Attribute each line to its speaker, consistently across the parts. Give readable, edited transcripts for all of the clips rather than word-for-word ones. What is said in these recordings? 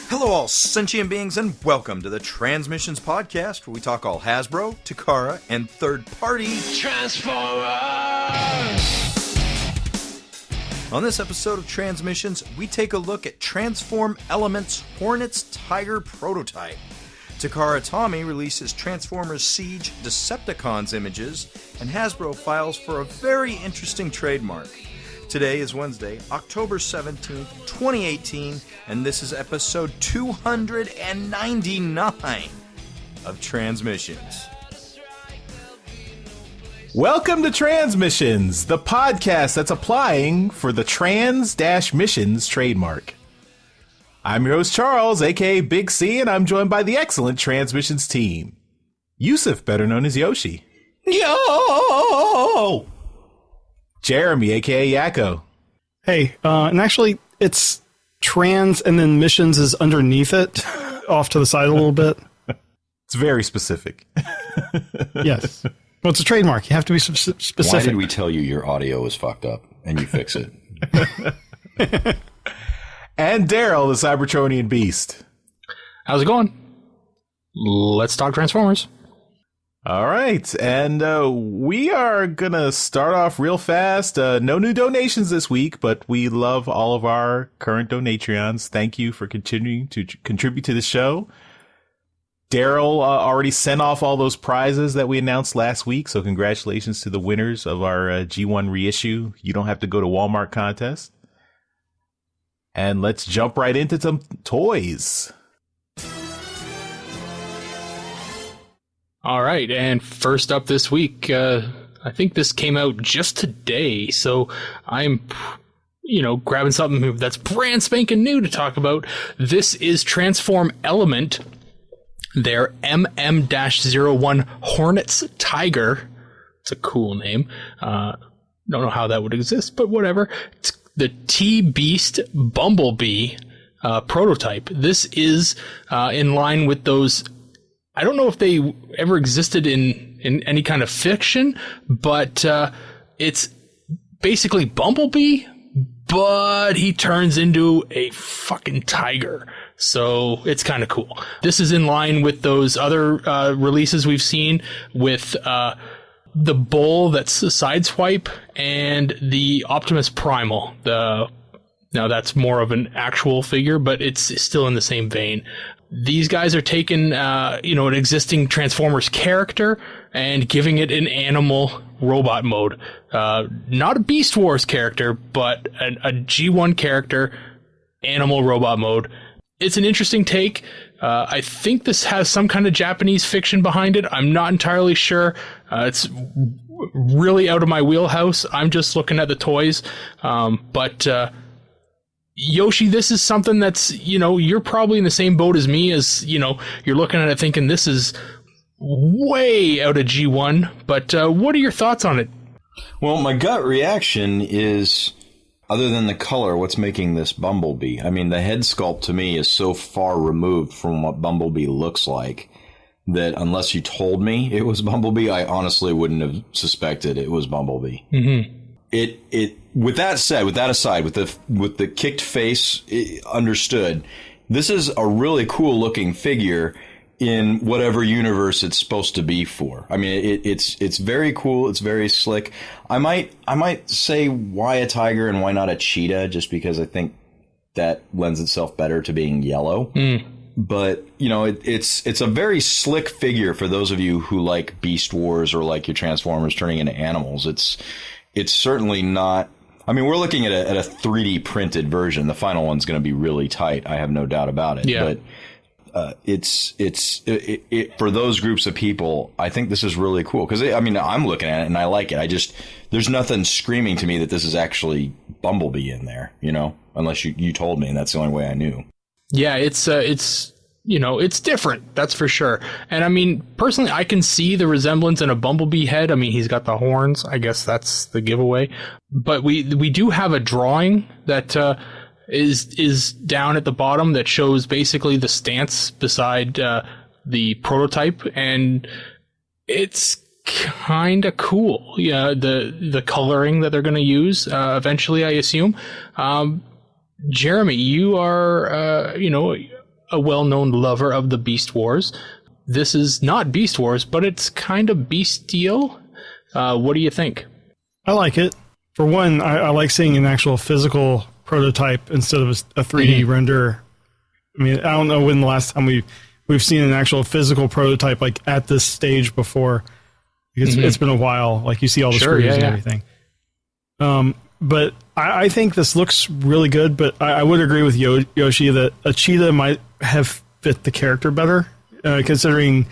Speaker 1: Hello all sentient beings and welcome to the Transmissions Podcast, where we talk all Hasbro, Takara, and third-party Transformers! On this episode of Transmissions, we take a look at Transform Element's Hornet's Tiger prototype. Takara-Tomy releases Transformers Siege Decepticons images, and Hasbro files for a very interesting trademark. Today is Wednesday, October 17th, 2018, and this is episode 299 of Transmissions.
Speaker 2: Welcome to Transmissions, the podcast that's applying for the Trans-Missions trademark. I'm your host, Charles, aka Big C, and I'm joined by the excellent Transmissions team. Yusuf, better known as Yoshi.
Speaker 3: Yo!
Speaker 2: Jeremy, aka Yakko.
Speaker 4: Hey, and actually, it's trans and then missions is underneath it, off to the side a little bit.
Speaker 2: It's very specific.
Speaker 4: Yes. Well, it's a trademark. You have to be specific.
Speaker 3: Why did we tell you your audio was fucked up and you fix it?
Speaker 2: And Daryl, the Cybertronian beast.
Speaker 5: How's it going? Let's talk Transformers.
Speaker 2: All right, and we are going to start off real fast. No new donations this week, but we love all of our current Donatrions. Thank you for continuing to contribute to the show. Daryl already sent off all those prizes that we announced last week, so congratulations to the winners of our G1 reissue. You don't have to go to Walmart contest. And let's jump right into some toys.
Speaker 5: All right, and first up this week, I think this came out just today, so I'm, grabbing something that's brand spanking new to talk about. This is Transform Element, their MM-01 Hornet's Tiger. It's a cool name. Don't know how that would exist, but whatever. It's the T-Beast Bumblebee prototype. This is in line with those. I don't know if they ever existed in any kind of fiction, but it's basically Bumblebee, but he turns into a fucking tiger. So it's kind of cool. This is in line with those other releases we've seen with the Bull that's a Sideswipe and the Optimus Primal. Now that's more of an actual figure, but it's still in the same vein. These guys are taking, an existing Transformers character and giving it an animal robot mode. Not a Beast Wars character, but a G1 character, animal robot mode. It's an interesting take. I think this has some kind of Japanese fiction behind it. I'm not entirely sure. It's really out of my wheelhouse. I'm just looking at the toys. But Yoshi, this is something that's, you're probably in the same boat as me as, you're looking at it thinking this is way out of G1, but what are your thoughts on it?
Speaker 3: Well, my gut reaction is, other than the color, what's making this Bumblebee? I mean, the head sculpt to me is so far removed from what Bumblebee looks like that unless you told me it was Bumblebee, I honestly wouldn't have suspected it was Bumblebee. Mm-hmm. With that aside, with the kicked face understood, this is a really cool looking figure in whatever universe it's supposed to be for. I mean, it's very cool. It's very slick. I might say why a tiger and why not a cheetah, just because I think that lends itself better to being yellow. Mm. But, it's a very slick figure for those of you who like Beast Wars or like your Transformers turning into animals. It's certainly not. I mean, we're looking at a 3D printed version. The final one's going to be really tight. I have no doubt about it. Yeah. But it's for those groups of people, I think this is really cool because I'm looking at it and I like it. There's nothing screaming to me that this is actually Bumblebee in there, unless you told me, and that's the only way I knew.
Speaker 5: Yeah, it's different, that's for sure. And I mean, personally, I can see the resemblance in a Bumblebee head. I mean, he's got the horns. I guess that's the giveaway. But we do have a drawing that is down at the bottom that shows basically the stance beside the prototype, and it's kind of cool. Yeah, the coloring that they're going to use eventually, I assume. Jeremy, you are a well-known lover of the Beast Wars. This is not Beast Wars, but it's kind of bestial. What do you think?
Speaker 4: I like it. For one, I like seeing an actual physical prototype instead of a 3D render. I mean, I don't know when the last time we've seen an actual physical prototype like at this stage before. It's been a while. Like you see all the screws and everything. But I think this looks really good. But I would agree with Yoshi that a cheetah might have fit the character better, considering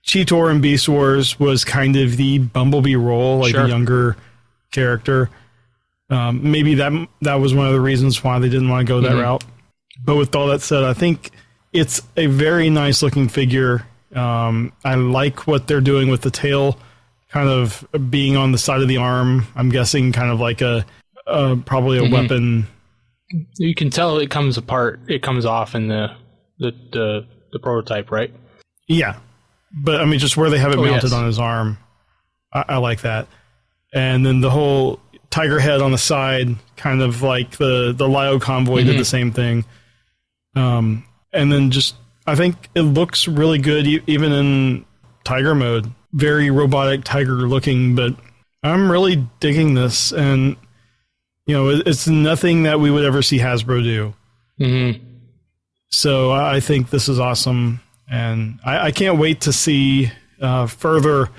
Speaker 4: Cheetor in Beast Wars was kind of the Bumblebee role, like the younger character. Maybe that was one of the reasons why they didn't want to go that route. But with all that said, I think it's a very nice looking figure. I like what they're doing with the tail kind of being on the side of the arm. I'm guessing kind of like probably a weapon.
Speaker 5: You can tell it comes apart. It comes off in the prototype, right? Yeah.
Speaker 4: But I mean, just where they have it mounted on his arm, I like that. And then the whole tiger head on the side, kind of like the Lyo convoy did the same thing. And then just, I think it looks really good even in tiger mode. Very robotic tiger looking, but I'm really digging this. And, you know, it's nothing that we would ever see Hasbro do. So I think this is awesome. And I can't wait to see further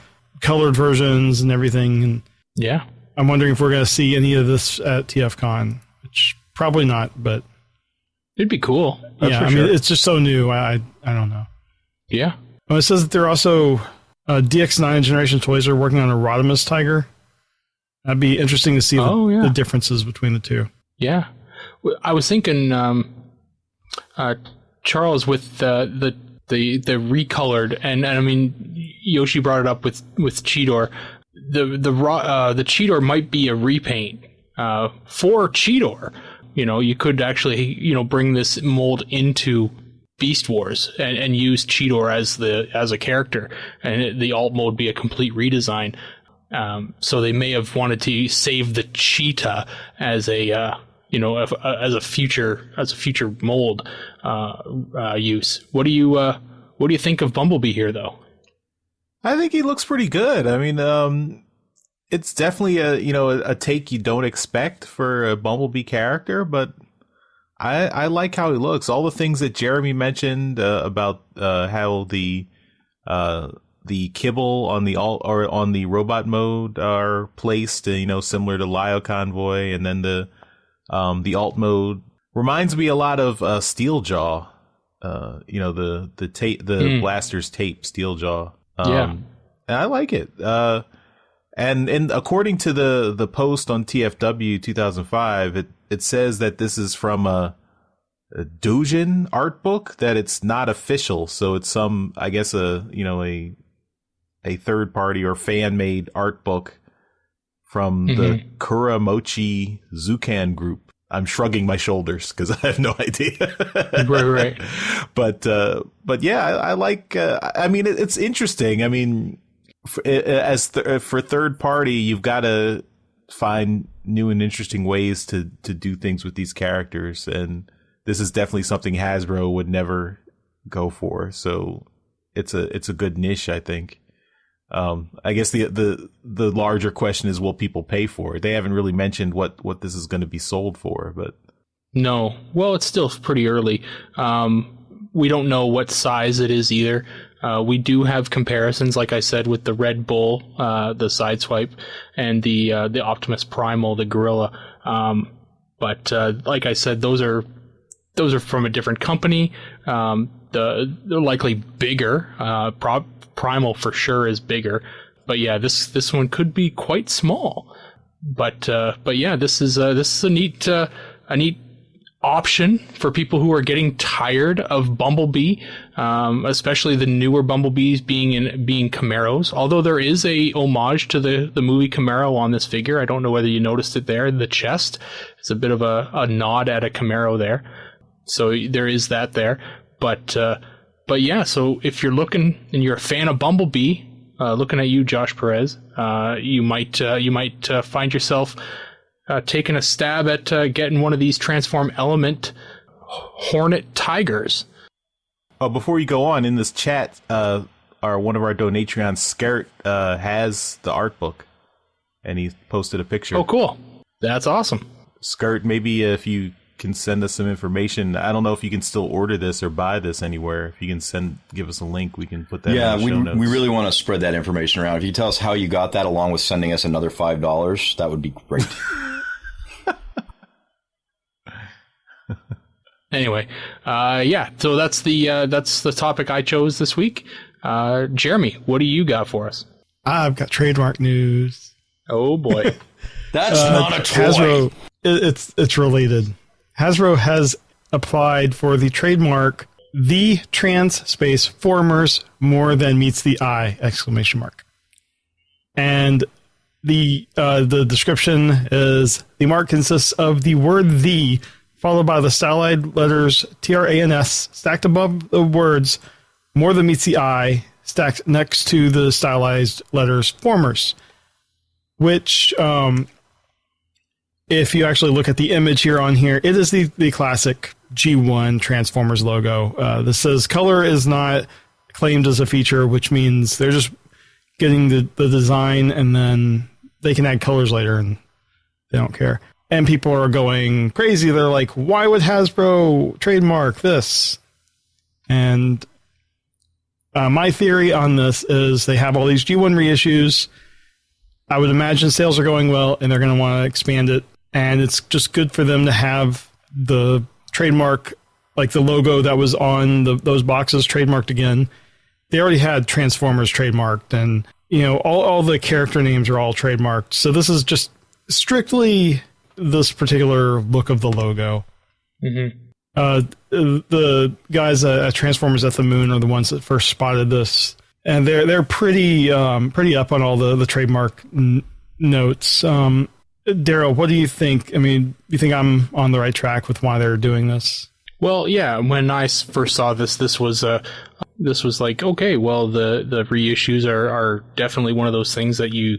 Speaker 4: colored versions and everything. And
Speaker 5: yeah.
Speaker 4: I'm wondering if we're going to see any of this at TFCon, which probably not, but
Speaker 5: it'd be cool.
Speaker 4: Yeah, I mean, it's just so new. I don't know.
Speaker 5: Yeah.
Speaker 4: Well, it says that they're also DX9 Generation Toys are working on a Rodimus Tiger. That'd be interesting to see the differences between the two.
Speaker 5: Yeah. I was thinking, Charles, with the recolored, and I mean, Yoshi brought it up with Cheetor. The Cheetor might be a repaint for Cheetor. You know, you could actually, you know, bring this mold into Beast Wars and use Cheetor as a character, and the alt mode be a complete redesign. So they may have wanted to save the cheetah as a as a future mold use. What do you think of Bumblebee here, though?
Speaker 2: I think he looks pretty good. I mean, it's definitely a take you don't expect for a Bumblebee character, but I like how he looks. All the things that Jeremy mentioned about how the kibble on the alt or on the robot mode are placed, similar to Lyo Convoy, and then the alt mode reminds me a lot of Steeljaw. The blaster's tape, Steeljaw. And I like it. And according to the post on TFW 2005, it says that this is from a Doujin art book, that it's not official. So it's some, I guess, a third party or fan made art book from the Kuramochi Zukan group. I'm shrugging my shoulders because I have no idea.
Speaker 5: Right.
Speaker 2: But yeah, I like. I mean, it's interesting. I mean, for third party, you've got to find new and interesting ways to do things with these characters, and this is definitely something Hasbro would never go for. So it's a good niche, I think. I guess the larger question is, will people pay for it? They haven't really mentioned what this is going to be sold for, but
Speaker 5: no. Well, it's still pretty early. We don't know what size it is either. We do have comparisons, like I said, with the Red Bull, the Sideswipe, and the Optimus Primal, the Gorilla. But like I said, those are from a different company. They're likely bigger. Primal for sure is bigger, but yeah, this one could be quite small. But yeah, this is a neat option for people who are getting tired of Bumblebee, especially the newer Bumblebees being Camaros. Although there is a homage to the movie Camaro on this figure. I don't know whether you noticed it there. The chest is a bit of a nod at a Camaro there, so there is that there. But yeah, so if you're looking and you're a fan of Bumblebee, looking at you, Josh Perez, you might find yourself taking a stab at getting one of these Transform Element Hornet Tigers.
Speaker 2: Oh, before you go on, in this chat, one of our Donatrions, Skirt, has the art book, and he posted a picture.
Speaker 5: Oh, cool. That's awesome.
Speaker 2: Skirt, maybe if you can send us some information. I don't know if you can still order this or buy this anywhere. If you can give us a link, we can put that in the show notes.
Speaker 3: We really want to spread that information around. If you tell us how you got that along with sending us another $5, that would be great.
Speaker 5: Anyway, so that's the topic I chose this week. Jeremy, what do you got for us?
Speaker 4: I've got trademark news.
Speaker 5: Oh boy.
Speaker 3: That's not a toy.
Speaker 4: Hasbro, it's related. Hasbro has applied for the trademark "The Transformers More Than Meets the Eye!" ! And the description is: the mark consists of the word "the" followed by the stylized letters TRANS stacked above the words "More Than Meets the Eye," stacked next to the stylized letters "Formers," which if you actually look at the image it is the classic G1 Transformers logo. This says color is not claimed as a feature, which means they're just getting the design and then they can add colors later and they don't care. And people are going crazy. They're like, why would Hasbro trademark this? And my theory on this is they have all these G1 reissues. I would imagine sales are going well and they're going to want to expand it. And it's just good for them to have the trademark, like the logo that was on those boxes, trademarked again. They already had Transformers trademarked, and all the character names are all trademarked. So this is just strictly this particular look of the logo. Mm-hmm. The guys at Transformers at the Moon are the ones that first spotted this, and they're pretty up on all the trademark notes. Daryl, what do you think? I mean, do you think I'm on the right track with why they're doing this?
Speaker 5: Well, yeah. When I first saw this was like, okay, well, the reissues are definitely one of those things that you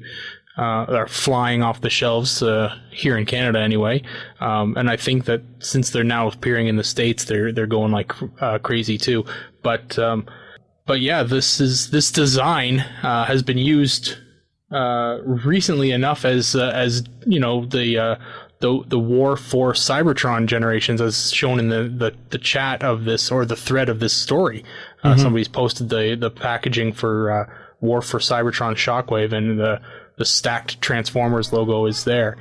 Speaker 5: are flying off the shelves here in Canada anyway. And I think that since they're now appearing in the States, they're going like crazy too. But yeah, this design has been used recently enough as the War for Cybertron generations, as shown in the chat of this, or the thread of this story. Somebody's posted the packaging for War for Cybertron Shockwave, and the stacked Transformers logo is there.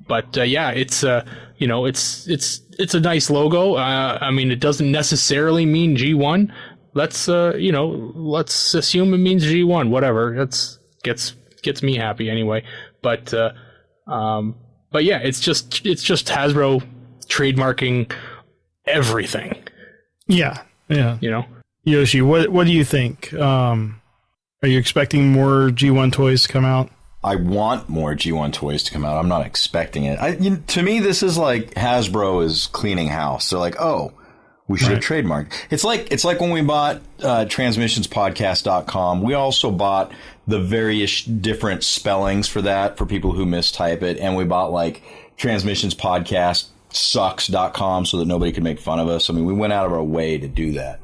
Speaker 5: But yeah, it's a nice logo. I mean, it doesn't necessarily mean G1. Let's assume it means G1. Whatever. That's gets me happy anyway. But yeah, it's just Hasbro trademarking everything.
Speaker 4: Yeah. Yoshi, what do you think? Are you expecting more G1 toys to come out?
Speaker 3: I want more G1 toys to come out. I'm not expecting it. To me, this is like Hasbro is cleaning house. They're like, oh, we should have trademarked. It's like when we bought transmissionspodcast.com. We also bought the various different spellings for that for people who mistype it. And we bought like transmissionspodcastsucks.com so that nobody could make fun of us. I mean, we went out of our way to do that.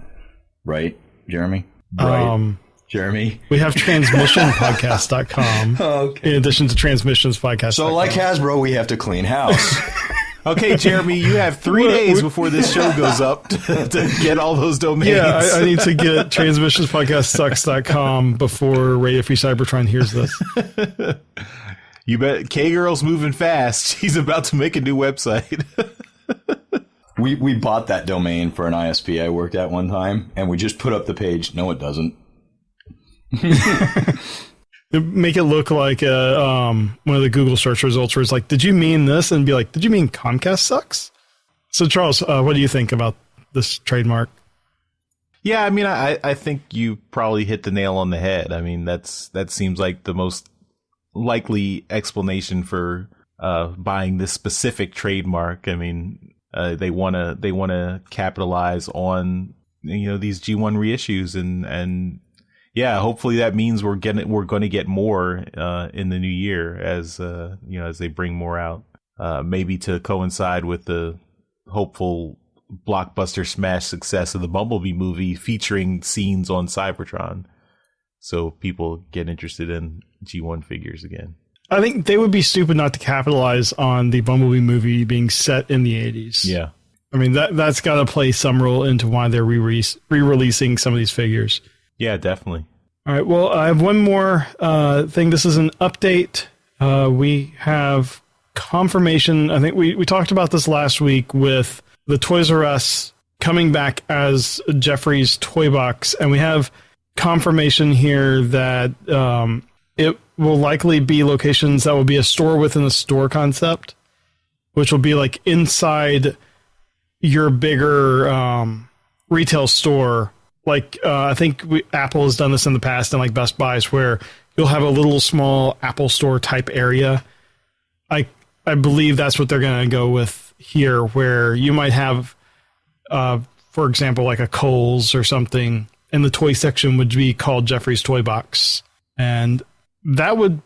Speaker 3: Right, Jeremy? Right. Jeremy?
Speaker 4: We have transmissionpodcast.com in addition to transmissionspodcast.com.
Speaker 3: So like Hasbro, we have to clean house.
Speaker 2: Okay, Jeremy, you have 3 days before this show goes up to get all those domains.
Speaker 4: Yeah, I need to get transmissionspodcastsucks.com before Radio Free Cybertron hears this.
Speaker 2: You bet. K-Girl's moving fast. She's about to make a new website.
Speaker 3: We bought that domain for an ISP I worked at one time, and we just put up the page. No, it doesn't.
Speaker 4: Make it look like one of the Google search results where it's like, did you mean this? And be like, did you mean Comcast sucks? So, Charles, what do you think about this trademark?
Speaker 2: Yeah, I mean, I think you probably hit the nail on the head. I mean, that seems like the most likely explanation for buying this specific trademark. I mean, they want to capitalize on these G1 reissues and yeah, hopefully that means we're going to get more in the new year as as they bring more out, maybe to coincide with the hopeful blockbuster smash success of the Bumblebee movie featuring scenes on Cybertron. So people get interested in G1 figures again.
Speaker 4: I think they would be stupid not to capitalize on the Bumblebee movie being set in the 80s.
Speaker 2: Yeah.
Speaker 4: I mean, that's got to play some role into why they're re-releasing some of these figures.
Speaker 2: Yeah, definitely.
Speaker 4: All right, well, I have one more thing. This is an update. We have confirmation. I think we talked about this last week with the Toys R Us coming back as Jeffrey's Toy Box, and we have confirmation here that it will likely be locations that will be a store within a store concept, which will be like inside your bigger retail store. Like I think Apple has done this in the past, and like Best Buys, where you'll have a little small Apple store type area. I believe that's what they're going to go with here, where you might have, for example, like a Kohl's or something, and the toy section would be called Jeffrey's Toy Box. And that would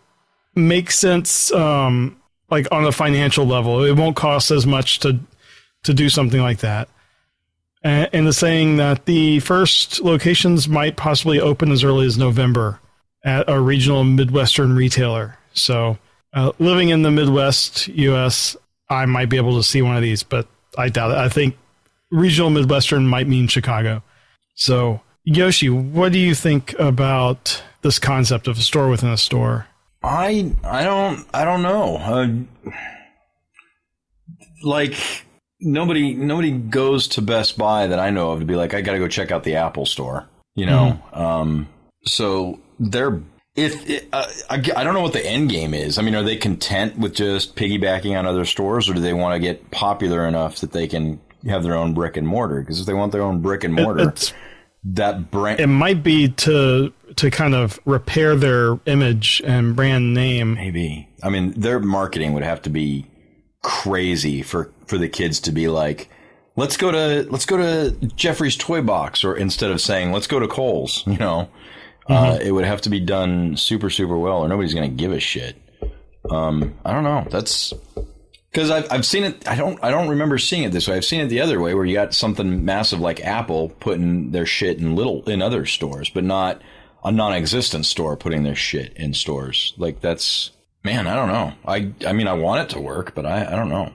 Speaker 4: make sense, like on a financial level. It won't cost as much to do something like that. And the saying that the first locations might possibly open as early as November at a regional Midwestern retailer. So living in the Midwest U.S., I might be able to see one of these, but I doubt it. I think regional Midwestern might mean Chicago. So Yoshi, what do you think about this concept of a store within a store?
Speaker 3: I don't know. Like nobody goes to Best Buy that I know of to be like, I got to go check out the Apple store, you know? Mm-hmm. So they're, I don't know what the end game is. I mean, are they content with just piggybacking on other stores, or do they want to get popular enough that they can have their own brick and mortar? Because if they want their own brick and mortar, that brand,
Speaker 4: it might be to kind of repair their image and brand name.
Speaker 3: Maybe. I mean, their marketing would have to be crazy for the kids to be like, let's go to Jeffrey's Toy Box, or instead of saying let's go to Kohl's, you know. It would have to be done super, super well, or nobody's going to give a shit. I don't know. That's because I've seen it. I don't remember seeing it this way. I've seen it the other way, where you got something massive like Apple putting their shit in other stores, but not a non-existent store putting their shit in stores. Like that's, man, I don't know. I mean, I want it to work, but I don't know.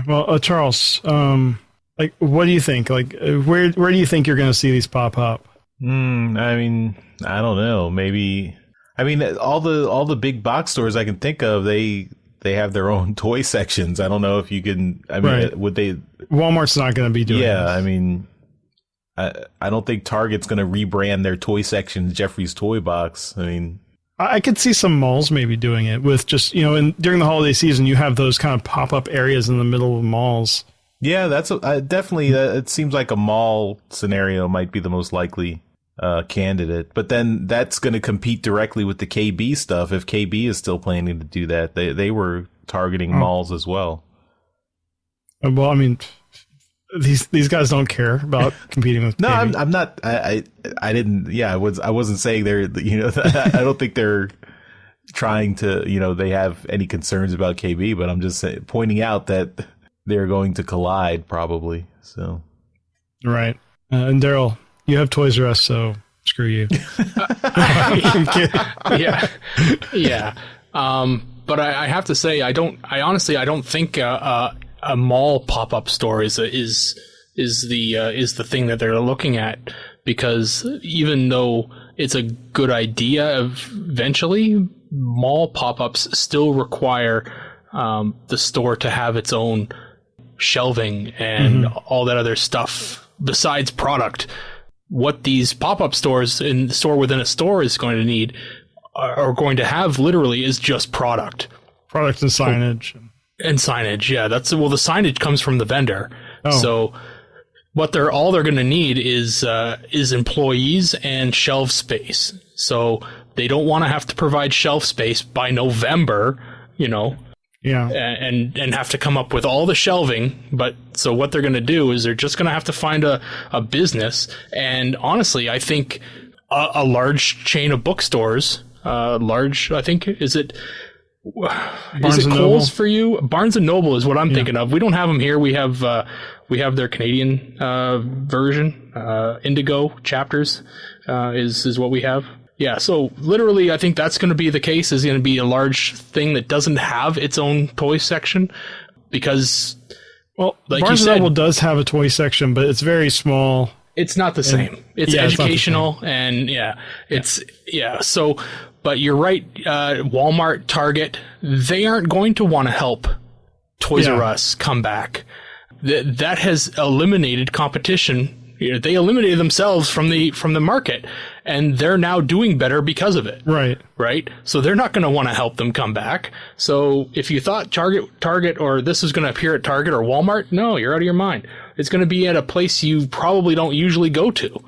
Speaker 4: Well, Charles, like, what do you think? Like, where do you think you're going to see these pop up?
Speaker 2: I mean, I don't know. Maybe. I mean, all the big box stores I can think of, they have their own toy sections. I don't know if you can. I mean, right. Would they?
Speaker 4: Walmart's not going to be doing.
Speaker 2: Yeah,
Speaker 4: this.
Speaker 2: I mean, I don't think Target's going to rebrand their toy section Jeffrey's Toy Box. I mean,
Speaker 4: I could see some malls maybe doing it with just, you know, and during the holiday season, you have those kind of pop up areas in the middle of malls.
Speaker 2: Yeah, that's definitely. It seems like a mall scenario might be the most likely candidate, but then that's going to compete directly with the KB stuff. If KB is still planning to do that, they were targeting malls as well.
Speaker 4: Well, I mean, these guys don't care about competing with.
Speaker 2: No,
Speaker 4: KB.
Speaker 2: I'm not. I didn't. Yeah, I wasn't saying they're. You know, I don't think they're trying to. You know, they have any concerns about KB, but I'm just pointing out that they're going to collide probably. So,
Speaker 4: right, and Daryl, you have Toys R Us, so screw you.
Speaker 5: Yeah. But I have to say, I honestly don't think a mall pop-up store is the thing that they're looking at, because even though it's a good idea eventually, mall pop-ups still require the store to have its own shelving and all that other stuff besides product. What these pop-up stores in the store within a store is going to need are going to have literally is just product
Speaker 4: and signage.
Speaker 5: And signage, yeah. The signage comes from the vendor.
Speaker 4: Oh.
Speaker 5: So what they're going to need is employees and shelf space. So they don't want to have to provide shelf space by November, you know.
Speaker 4: Yeah.
Speaker 5: And have to come up with all the shelving. But so what they're going to do is they're just going to have to find a business. And honestly, I think a large chain of bookstores, I think, is it Is it Kohl's for you? Barnes and Noble is what I'm thinking of. We don't have them here. We have their Canadian version. Indigo Chapters is what we have. Yeah, so literally, I think that's going to be the case. Is going to be a large thing that doesn't have its own toy section because, well, like
Speaker 4: Barnes
Speaker 5: you said,
Speaker 4: and Noble does have a toy section, but it's very small.
Speaker 5: It's not the same. It's educational, and So, but you're right. Walmart, Target, they aren't going to want to help Toys R Us come back. That has eliminated competition. They eliminated themselves from the market, and they're now doing better because of it. Right. So they're not going to want to help them come back. So if you thought Target, or this is going to appear at Target or Walmart, no, you're out of your mind. It's going to be at a place you probably don't usually go to,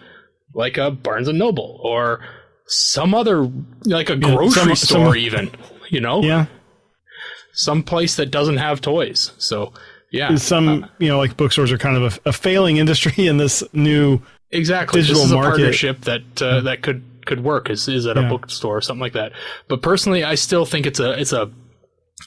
Speaker 5: like a Barnes and Noble or some other, like a grocery store, even. Some place that doesn't have toys. So. Yeah.
Speaker 4: Some, like bookstores are kind of a failing industry in this new digital
Speaker 5: this is a
Speaker 4: market.
Speaker 5: partnership that could work is at a bookstore or something like that. But personally, I still think it's a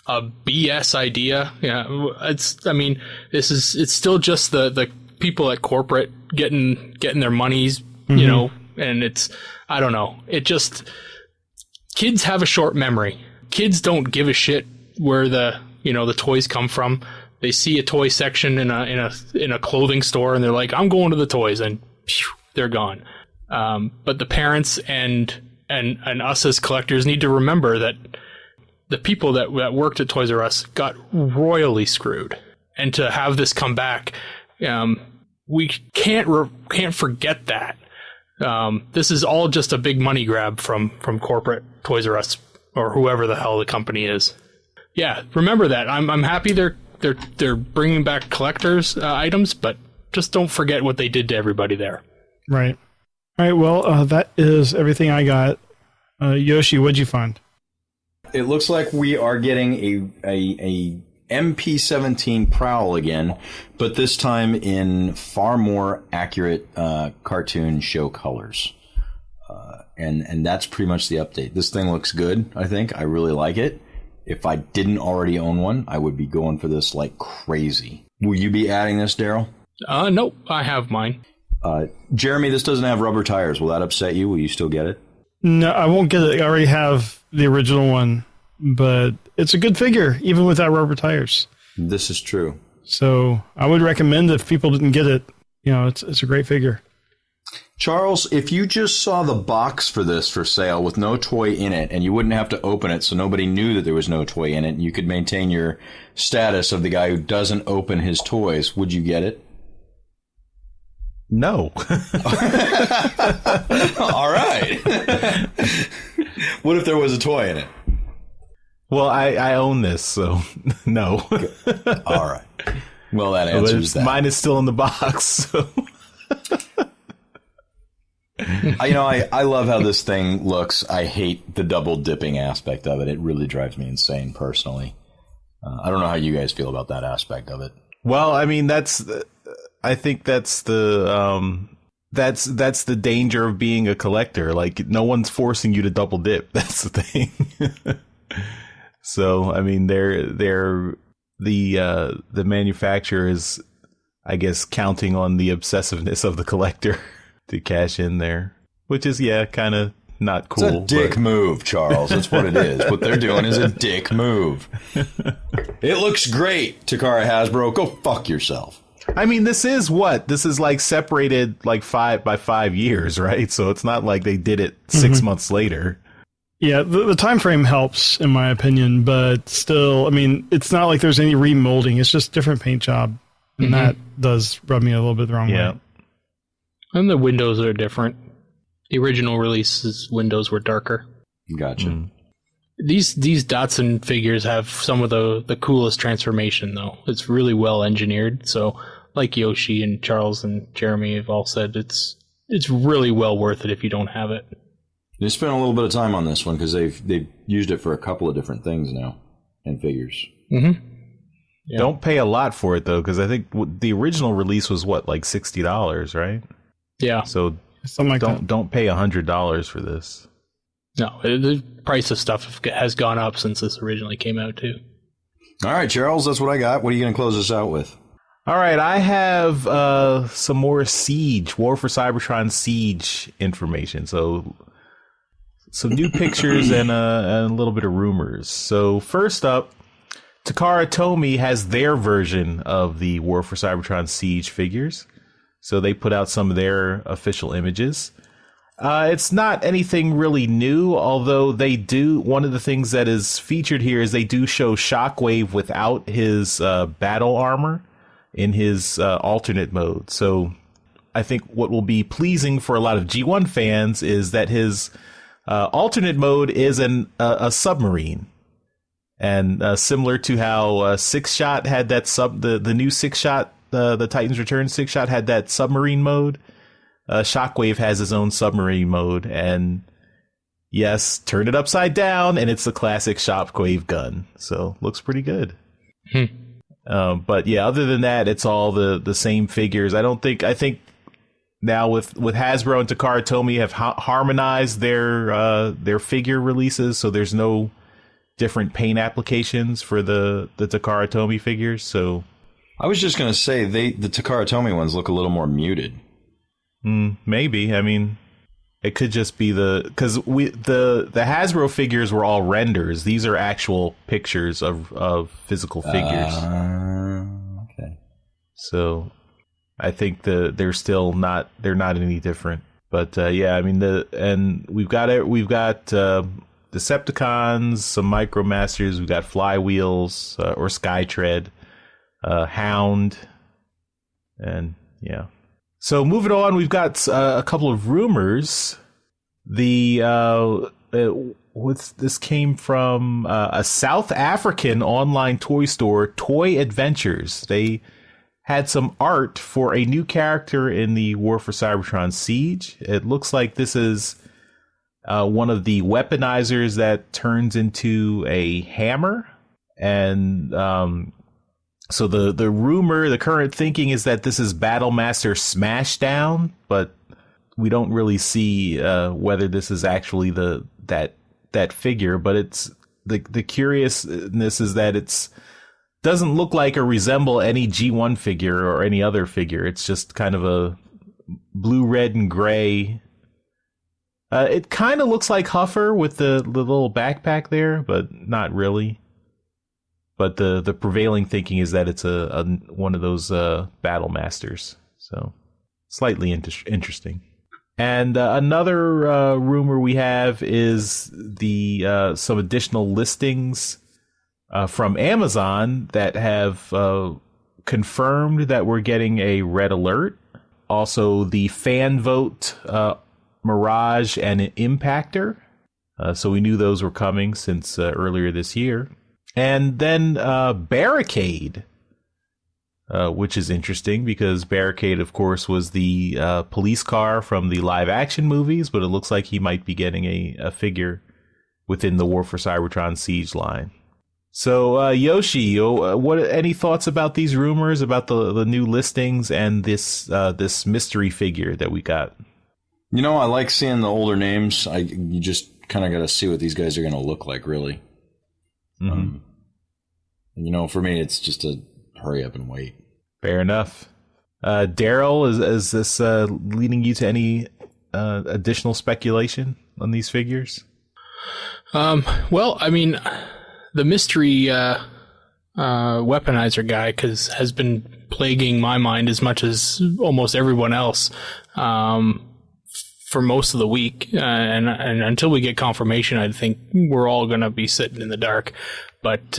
Speaker 5: BS idea. Yeah. It's still just the people at corporate getting their monies, and I don't know. It just, kids have a short memory. Kids don't give a shit where the toys come from. They see a toy section in a clothing store, and they're like, "I'm going to the toys," and they're gone. But the parents and us as collectors need to remember that the people that worked at Toys R Us got royally screwed, and to have this come back, we can't forget that. This is all just a big money grab from corporate Toys R Us or whoever the hell the company is. Yeah, remember that. I'm happy they're bringing back collectors' items, but just don't forget what they did to everybody there.
Speaker 4: Right. All right. Well, that is everything I got. Yoshi, what'd you find?
Speaker 3: It looks like we are getting a MP-17 Prowl again, but this time in far more accurate cartoon show colors. And that's pretty much the update. This thing looks good, I think. I really like it. If I didn't already own one, I would be going for this like crazy. Will you be adding this, Daryl?
Speaker 5: Nope, I have mine.
Speaker 3: Jeremy, this doesn't have rubber tires. Will that upset you? Will you still get it?
Speaker 4: No, I won't get it. I already have the original one, but it's a good figure, even without rubber tires.
Speaker 3: This is true.
Speaker 4: So I would recommend if people didn't get it, it's a great figure.
Speaker 3: Charles, if you just saw the box for this for sale with no toy in it, and you wouldn't have to open it so nobody knew that there was no toy in it, and you could maintain your status of the guy who doesn't open his toys, would you get it?
Speaker 2: No.
Speaker 3: All right. What if there was a toy in it?
Speaker 2: Well, I own this, so no.
Speaker 3: All right. Well, that answers that.
Speaker 2: Mine is still in the box, so...
Speaker 3: I love how this thing looks. I hate the double dipping aspect of it. It really drives me insane personally. I don't know how you guys feel about that aspect of it.
Speaker 2: Well, I mean, I think that's the danger of being a collector. Like, no one's forcing you to double dip. That's the thing. So, I mean, the manufacturer is, I guess, counting on the obsessiveness of the collector to cash in there, which is kind of not cool.
Speaker 3: It's a dick move, Charles. That's what it is. What they're doing is a dick move. It looks great, Takara Hasbro. Go fuck yourself.
Speaker 2: I mean, this is like separated like 5 years, right? So it's not like they did it 6 months later.
Speaker 4: Yeah, the time frame helps, in my opinion, but still, I mean, it's not like there's any remolding. It's just different paint job, and that does rub me a little bit the wrong way.
Speaker 5: And the windows are different. The original release's windows were darker.
Speaker 3: Gotcha.
Speaker 5: These Datsun figures have some of the coolest transformation, though. It's really well engineered. So, like Yoshi and Charles and Jeremy have all said, it's really well worth it if you don't have it.
Speaker 3: They spent a little bit of time on this one because they've used it for a couple of different things now and figures.
Speaker 5: Mm-hmm. Yeah.
Speaker 2: Don't pay a lot for it though, because I think the original release was like $60, right?
Speaker 5: Yeah.
Speaker 2: So
Speaker 4: something like that.
Speaker 2: Don't pay $100 for this.
Speaker 5: No, the price of stuff has gone up since this originally came out, too.
Speaker 3: All right, Charles, that's what I got. What are you going to close us out with?
Speaker 2: All right, I have some more Siege, War for Cybertron Siege information. So some new pictures and a little bit of rumors. So first up, Takara-Tomy has their version of the War for Cybertron Siege figures. So they put out some of their official images. It's not anything really new, although they do. One of the things that is featured here is they do show Shockwave without his battle armor in his alternate mode. So I think what will be pleasing for a lot of G1 fans is that his alternate mode is a submarine. And similar to how Six Shot had that the new Six Shot, the Titans Return Six Shot had that submarine mode. Shockwave has his own submarine mode, and yes, turn it upside down, and it's the classic Shockwave gun. So looks pretty good. But yeah, other than that, it's all the same figures. I think now with Hasbro and Takara-Tomy have harmonized their figure releases, so there's no different paint applications for the Takara-Tomy figures. So
Speaker 3: I was just going to say the Takara-Tomy ones look a little more muted.
Speaker 2: Maybe. I mean, it could just be because the Hasbro figures were all renders. These are actual pictures of physical figures.
Speaker 3: Okay.
Speaker 2: So I think they're still not any different. But yeah, I mean we've got Decepticons, some Micromasters, we've got Flywheels or Skytread, Hound, and yeah. So moving on, we've got a couple of rumors. This came from a South African online toy store, Toy Adventures. They had some art for a new character in the War for Cybertron Siege. It looks like this is one of the weaponizers that turns into a hammer. And so the current thinking is that this is Battlemaster Smashdown, but we don't really see whether this is actually that figure. But it's the curiousness is that it's doesn't look like or resemble any G1 figure or any other figure. It's just kind of a blue, red, and gray. It kind of looks like Huffer with the little backpack there, but not really. But the prevailing thinking is that it's a one of those Battle Masters. So slightly interesting. And another rumor we have is some additional listings from Amazon that have confirmed that we're getting a red alert. Also, the fan vote Mirage and Impactor. So we knew those were coming since earlier this year. And then Barricade, which is interesting because Barricade, of course, was the police car from the live action movies, but it looks like he might be getting a figure within the War for Cybertron Siege line. So, Yoshi, any thoughts about these rumors, about the new listings and this mystery figure that we got?
Speaker 3: You know, I like seeing the older names. You just kind of got to see what these guys are going to look like, really.
Speaker 2: Mm-hmm.
Speaker 3: You know, for me, it's just a hurry up and wait.
Speaker 2: Fair enough. Daryl, is this leading you to any additional speculation on these figures?
Speaker 5: Well, I mean, the mystery weaponizer guy has been plaguing my mind as much as almost everyone else for most of the week, and until we get confirmation, I think we're all going to be sitting in the dark. But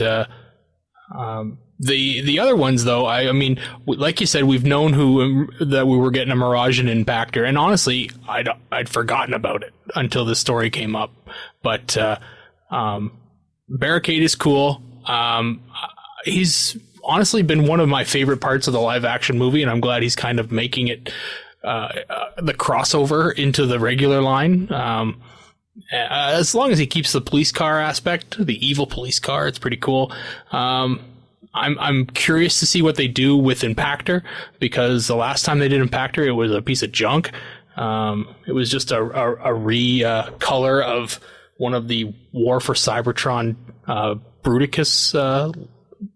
Speaker 5: the other ones, though, I mean, like you said, we've known that we were getting a Mirage and Impactor, and honestly, I'd forgotten about it until this story came up. But Barricade is cool. He's honestly been one of my favorite parts of the live action movie, and I'm glad he's kind of making it the crossover into the regular line. As long as he keeps the police car aspect, the evil police car, it's pretty cool. I'm curious to see what they do with Impactor, because the last time they did Impactor, it was a piece of junk. It was just a color of one of the War for Cybertron Bruticus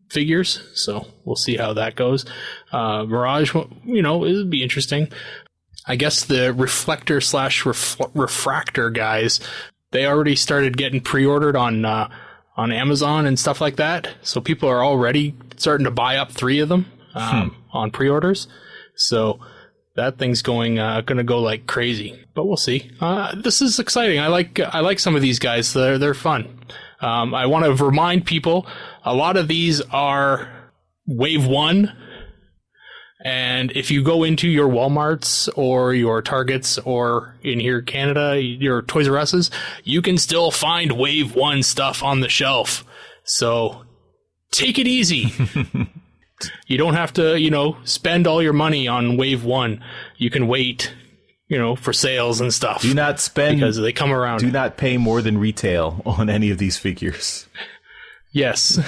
Speaker 5: figures, so we'll see how that goes. Mirage, you know, it would be interesting. I guess the reflector / refractor guys, they already started getting pre-ordered on Amazon and stuff like that. So people are already starting to buy up 3 of them on pre-orders. So that thing's going to go like crazy. But we'll see. This is exciting. I like some of these guys. They're fun. I want to remind people, a lot of these are Wave 1. And if you go into your Walmarts or your Targets or in here Canada, your Toys R Us's, you can still find Wave 1 stuff on the shelf. So take it easy. You don't have to, you know, spend all your money on Wave 1. You can wait, you know, for sales and stuff.
Speaker 2: Do not spend,
Speaker 5: because they come around.
Speaker 2: Do not pay more than retail on any of these figures.
Speaker 5: Yes.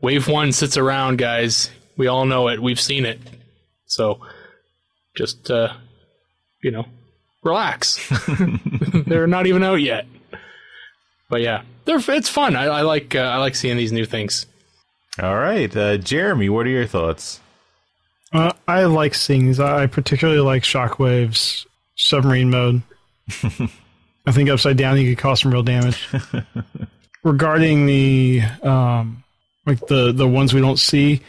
Speaker 5: Wave 1 sits around, guys. We all know it. We've seen it. So just, you know, relax. They're not even out yet. But yeah, it's fun. I like seeing these new things.
Speaker 2: All right. Jeremy, what are your thoughts?
Speaker 4: I like seeing these. I particularly like Shockwave's submarine mode. I think upside down he could cause some real damage. Regarding the like the ones we don't see,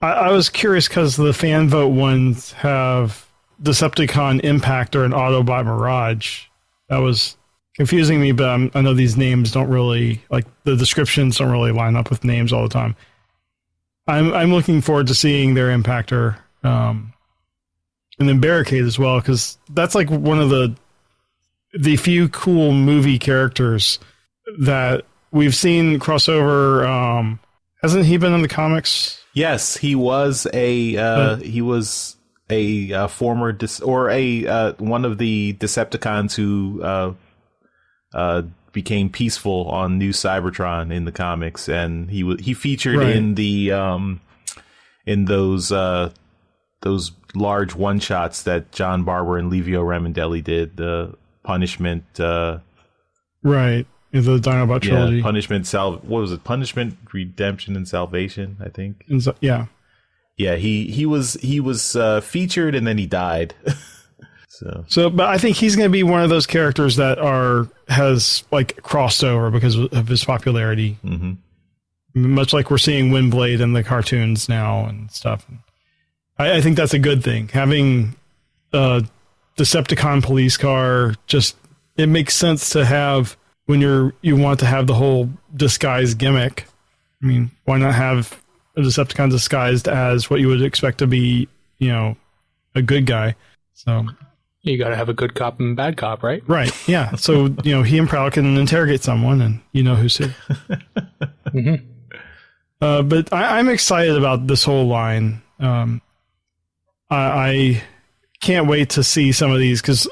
Speaker 4: I was curious because the fan vote ones have Decepticon Impactor and Autobot Mirage. That was confusing me, but I know these names don't really, like, the descriptions don't really line up with names all the time. I'm looking forward to seeing their Impactor, and then Barricade as well, because that's like one of the few cool movie characters that we've seen crossover. Hasn't he been in the comics?
Speaker 2: Yes, he was a former one of the Decepticons who became peaceful on New Cybertron in the comics, and he featured in the in those large one shots that John Barber and Livio Ramondelli did, the Punishment,
Speaker 4: right. The Dinobot trilogy.
Speaker 2: Yeah, Punishment, what was it? Punishment, Redemption, and Salvation, I think.
Speaker 4: Yeah.
Speaker 2: Yeah, he was featured and then he died. So,
Speaker 4: but I think he's going to be one of those characters that has like crossed over because of his popularity. Mm-hmm. Much like we're seeing Windblade in the cartoons now and stuff. I think that's a good thing. Having a Decepticon police car, it makes sense to have. When you want to have the whole disguise gimmick, I mean, why not have a Decepticon disguised as what you would expect to be, you know, a good guy? So
Speaker 5: you got to have a good cop and bad cop, right?
Speaker 4: Right. Yeah. So you know, he and Prowl can interrogate someone, and you know who's who. Mm-hmm. But I'm excited about this whole line. I can't wait to see some of these because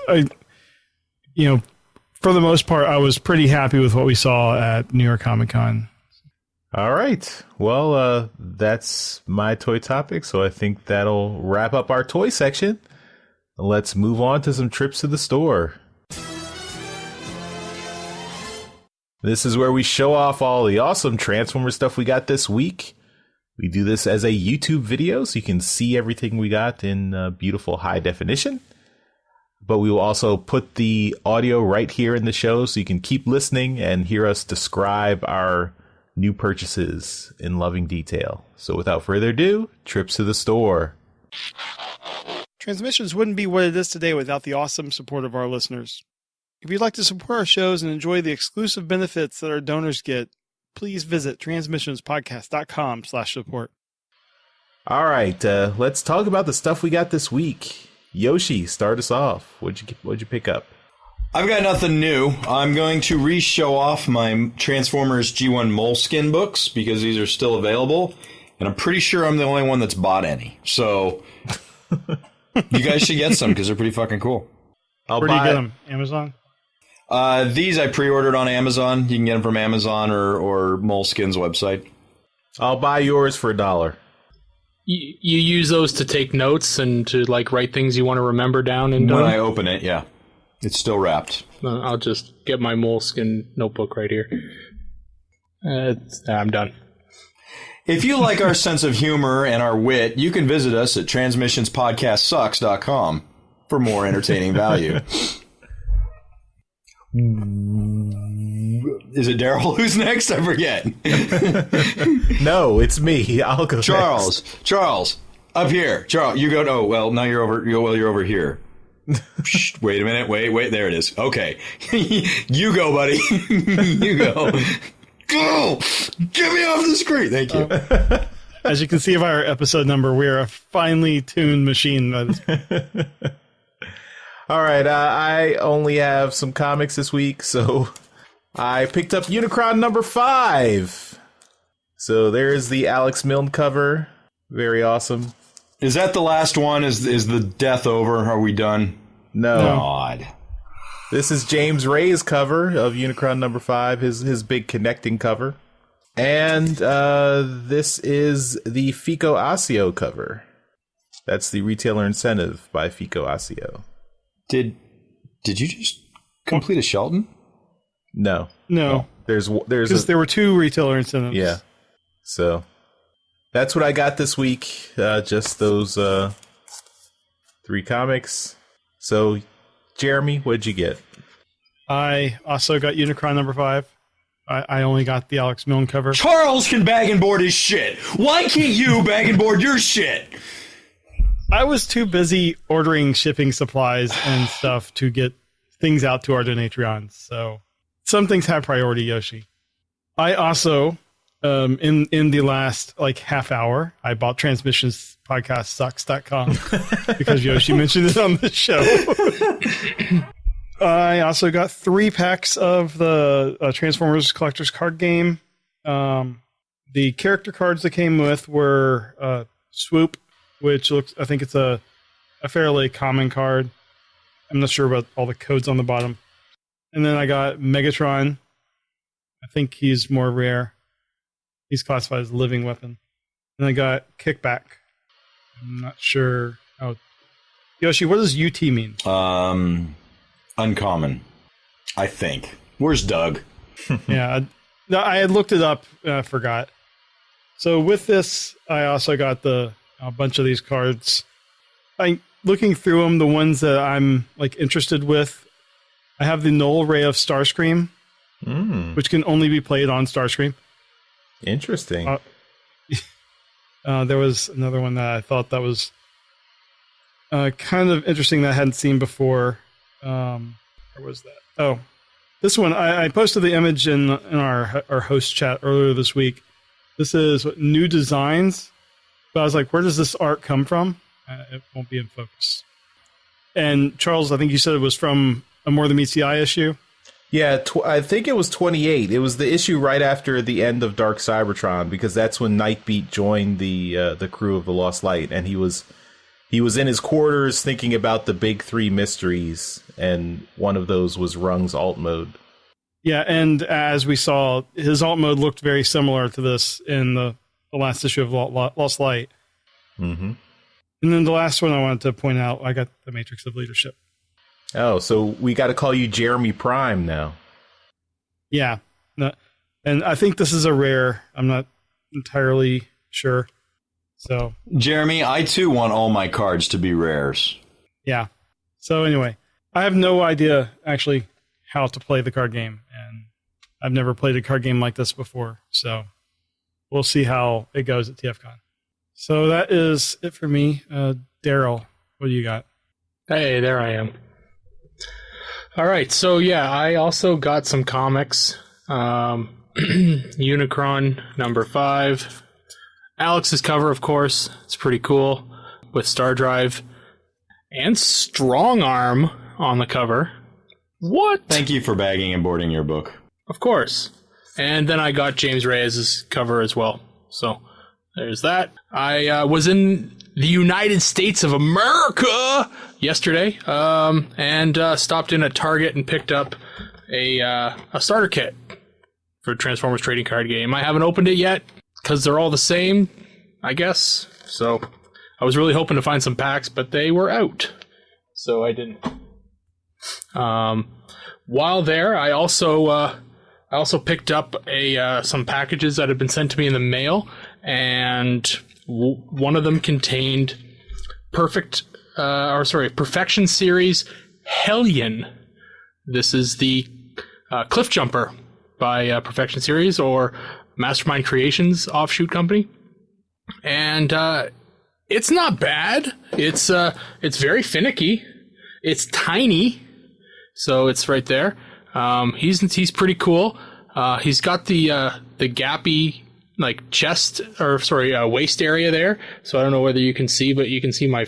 Speaker 4: for the most part, I was pretty happy with what we saw at New York Comic Con.
Speaker 2: All right. Well, that's my toy topic, so I think that'll wrap up our toy section. Let's move on to some trips to the store. This is where we show off all the awesome Transformers stuff we got this week. We do this as a YouTube video, so you can see everything we got in beautiful high definition. But we will also put the audio right here in the show so you can keep listening and hear us describe our new purchases in loving detail. So without further ado, trips to the store.
Speaker 4: Transmissions wouldn't be what it is today without the awesome support of our listeners. If you'd like to support our shows and enjoy the exclusive benefits that our donors get, please visit transmissionspodcast.com/support.
Speaker 2: All right, let's talk about the stuff we got this week. Yoshi, start us off. What'd you pick up?
Speaker 3: I've got nothing new. I'm going to re-show off my Transformers G1 Moleskin books because these are still available, and I'm pretty sure I'm the only one that's bought any. So you guys should get some because they're pretty fucking cool.
Speaker 4: Where do you get them? Amazon?
Speaker 3: These I pre-ordered on Amazon. You can get them from Amazon or Moleskin's website.
Speaker 2: I'll buy yours for $1.
Speaker 5: You use those to take notes and to like write things you want to remember down and
Speaker 3: when I open it, yeah. It's still wrapped.
Speaker 5: I'll just get my moleskin notebook right here. I'm done.
Speaker 3: If you like our sense of humor and our wit, you can visit us at transmissionspodcastsucks.com for more entertaining value. Is it Daryl who's next? I forget.
Speaker 2: No, it's me. I'll go
Speaker 3: Charles.
Speaker 2: next.
Speaker 3: Charles, up here. Charles, you go. No, well, now you're over. You're over here. Wait a minute. Wait. There it is. Okay. You go, buddy. You go. Go! Get me off the screen. Thank you.
Speaker 4: As you can see by our episode number, we are a finely tuned machine.
Speaker 2: All right, I only have some comics this week, so I picked up Unicron number 5. So there's the Alex Milne cover. Very awesome.
Speaker 3: Is that the last one? Is the death over? Are we done?
Speaker 2: No.
Speaker 3: God.
Speaker 2: This is James Ray's cover of Unicron number 5, his big connecting cover. And this is the Fico Asio cover. That's the retailer incentive by Fico Asio.
Speaker 3: Did you just complete a Shelton?
Speaker 2: No.
Speaker 4: There's
Speaker 2: There's
Speaker 4: there were 2 retailer incentives.
Speaker 2: Yeah. So that's what I got this week. Just those 3 comics. So Jeremy, what'd you get?
Speaker 4: I also got Unicron number 5. I only got the Alex Milne cover.
Speaker 3: Charles can bag and board his shit. Why can't you bag and board your shit?
Speaker 4: I was too busy ordering shipping supplies and stuff to get things out to our Donatreons. So some things have priority, Yoshi. I also, in the last half hour, I bought transmissionspodcastsucks.com because Yoshi mentioned it on the show. I also got 3 packs of the Transformers Collector's Card Game. The character cards that came with were Swoop, which looks, I think it's a fairly common card. I'm not sure about all the codes on the bottom. And then I got Megatron. I think he's more rare. He's classified as a living weapon. And I got Kickback. I'm not sure how. Yoshi, what does UT mean?
Speaker 3: Uncommon, I think. Where's Doug?
Speaker 4: Yeah, I had looked it up and I forgot. So with this, I also got a bunch of these cards. Looking through them, the ones that I'm interested with, I have the Null Ray of Starscream, which can only be played on Starscream.
Speaker 2: Interesting.
Speaker 4: There was another one that I thought that was kind of interesting that I hadn't seen before. Where was that? Oh, this one. I posted the image in our host chat earlier this week. This is new designs. But I was like, where does this art come from? It won't be in focus. And Charles, I think you said it was from a More Than Meets the Eye issue.
Speaker 2: Yeah, I think it was 28. It was the issue right after the end of Dark Cybertron, because that's when Nightbeat joined the crew of the Lost Light, and he was in his quarters thinking about the big 3 mysteries, and one of those was Rung's alt mode.
Speaker 4: Yeah, and as we saw, his alt mode looked very similar to this in the last issue of Lost Light.
Speaker 2: Mm-hmm.
Speaker 4: And then the last one I wanted to point out, I got the Matrix of Leadership.
Speaker 2: Oh, so we got to call you Jeremy Prime now.
Speaker 4: Yeah. No, and I think this is a rare. I'm not entirely sure. So
Speaker 3: Jeremy, I too want all my cards to be rares.
Speaker 4: Yeah. So anyway, I have no idea actually how to play the card game, and I've never played a card game like this before. So we'll see how it goes at TFCon. So that is it for me. Daryl, what do you got?
Speaker 5: Hey, there I am. All right, so yeah, I also got some comics. Unicron number 5. Alex's cover, of course. It's pretty cool with Star Drive and Strong Arm on the cover. What?
Speaker 3: Thank you for bagging and boarding your book.
Speaker 5: Of course. And then I got James Reyes' cover as well. So there's that. I was in the United States of America yesterday, and stopped in at Target and picked up a starter kit for Transformers trading card game. I haven't opened it yet because they're all the same, I guess. So I was really hoping to find some packs, but they were out, so I didn't. While there, I also picked up some packages that had been sent to me in the mail, and one of them contained Perfection Series Hellion. This is the Cliff Jumper by Perfection Series, or Mastermind Creations offshoot company, and it's not bad. It's very finicky. It's tiny, so it's right there. He's pretty cool. He's got the gappy waist area there. So I don't know whether you can see, but you can see my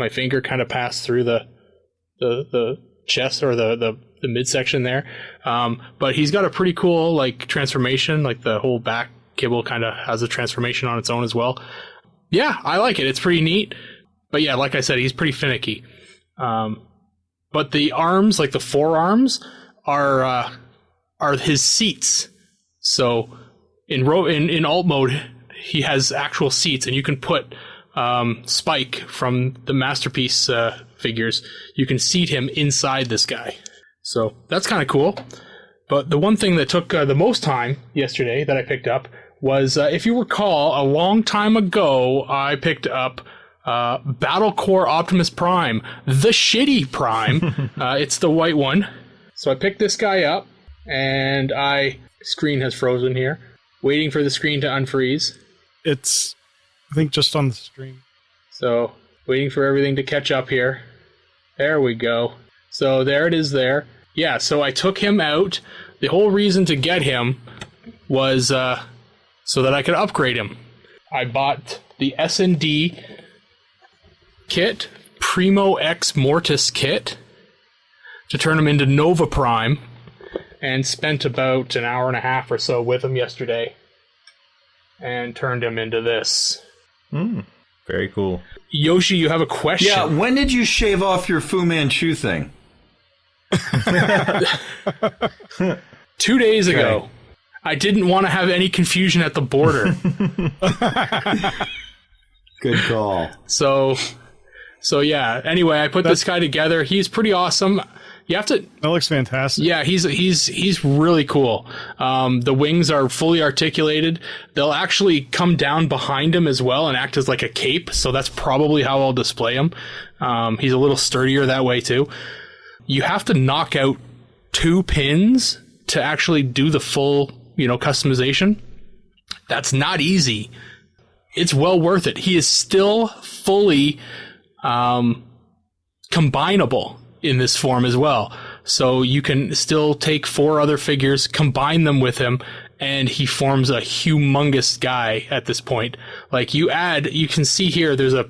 Speaker 5: finger kind of pass through the chest or the midsection there. But he's got a pretty cool transformation. Like the whole back kibble kind of has a transformation on its own as well. Yeah, I like it. It's pretty neat. But yeah, like I said, he's pretty finicky. But the arms, like the forearms, are his seats. So in alt mode, he has actual seats, and you can put Spike from the Masterpiece figures. You can seat him inside this guy. So that's kind of cool. But the one thing that took the most time yesterday that I picked up was, if you recall, a long time ago, I picked up Battle Core Optimus Prime, the shitty Prime. It's the white one. So I picked this guy up, and screen has frozen here. Waiting for the screen to unfreeze.
Speaker 4: It's, I think, just on the stream.
Speaker 5: So, waiting for everything to catch up here. There we go. So, there it is there. Yeah, so I took him out. The whole reason to get him was so that I could upgrade him. I bought the S&D kit, Primo X Mortis kit, to turn him into Nova Prime, and spent about an hour and a half or so with him yesterday, and turned him into this.
Speaker 2: Very cool.
Speaker 5: Yoshi, you have a question?
Speaker 3: Yeah, when did you shave off your Fu Manchu thing?
Speaker 5: 2 days ago. I didn't want to have any confusion at the border.
Speaker 3: Good call.
Speaker 5: So yeah. Anyway, I put this guy together. He's pretty awesome. You have to.
Speaker 4: That looks fantastic.
Speaker 5: Yeah, he's really cool. The wings are fully articulated. They'll actually come down behind him as well and act as like a cape. So that's probably how I'll display him. He's a little sturdier that way too. You have to knock out 2 pins to actually do the full, customization. That's not easy. It's well worth it. He is still fully combinable in this form as well. So you can still take 4 other figures, combine them with him, and he forms a humongous guy at this point. Like you can see here, there's a,